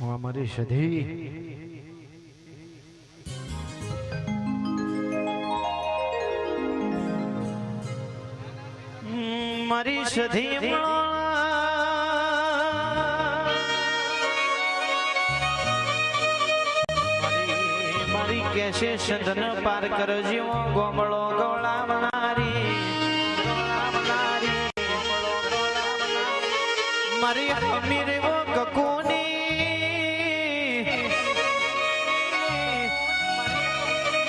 અમારી સધી મારી સધી મારી કેસે સંધન પાર કરજો ગોમળો ગોળાવનારી મારી અમીર વો કકોની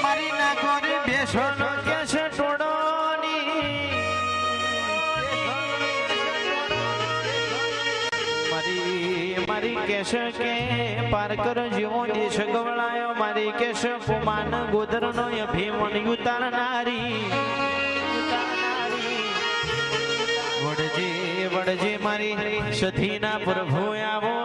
મારી નાગોરી બેસવાનો કેસે ટોડોની મારી કેશ કે પાર કરો જીવો દેશ ગવળાયો મારી કેશ પુમાન ગોદરનો અભિમન ઉતારનારી વડજે વડજે મારી સધીના પ્રભુ આવો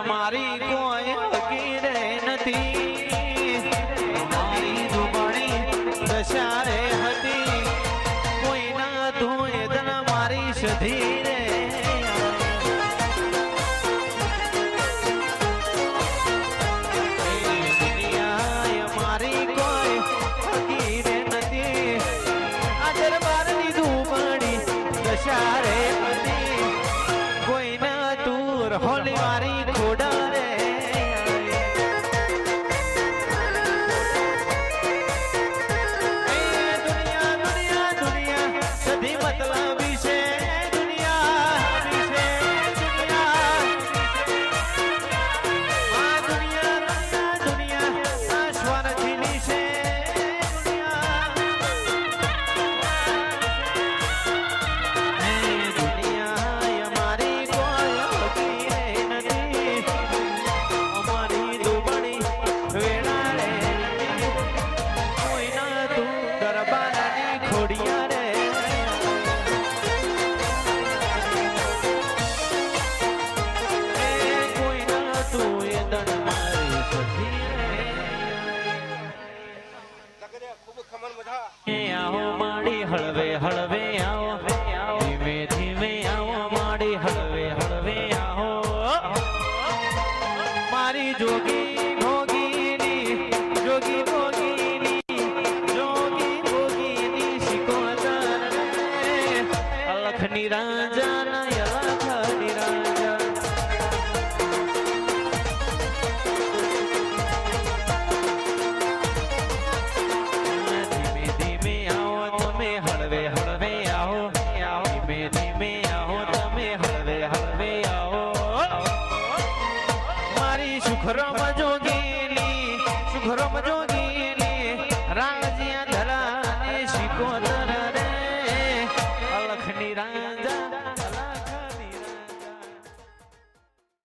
મારી કોઈ હકીરે નથી મારી દુબળી દશારે હતી કોઈના તું એદન મારી સધી રે મારી કોઈ હકીરે નથી આ દરબારની દુબળી દશારે હતી કોઈના તું રહોલી મારી ખોડા રે દુનિયા દુનિયા દુનિયા સધી મતલબી છે દુનિયા વિશે દુનિયા આ દુનિયા દુનિયા આ સ્વાર્થીની છે દુનિયા મારી હળવે હળવે આવો ધીમે ધીમે આવો માડી હળવે હળવે આવો મારી જોગી ભોગીની જોગી ભોગીની જોગી ભોગીની શિકોતર અલખ નિરાંજન અલખ નિરાંજન હળવે હળવે આવો ધીમે ધીમે આવો તમે હળવે હળવે આવો મારી સુખરમ જોગીની રાજીયા ધરાને શિકોતર રે અલખ નિરાંજન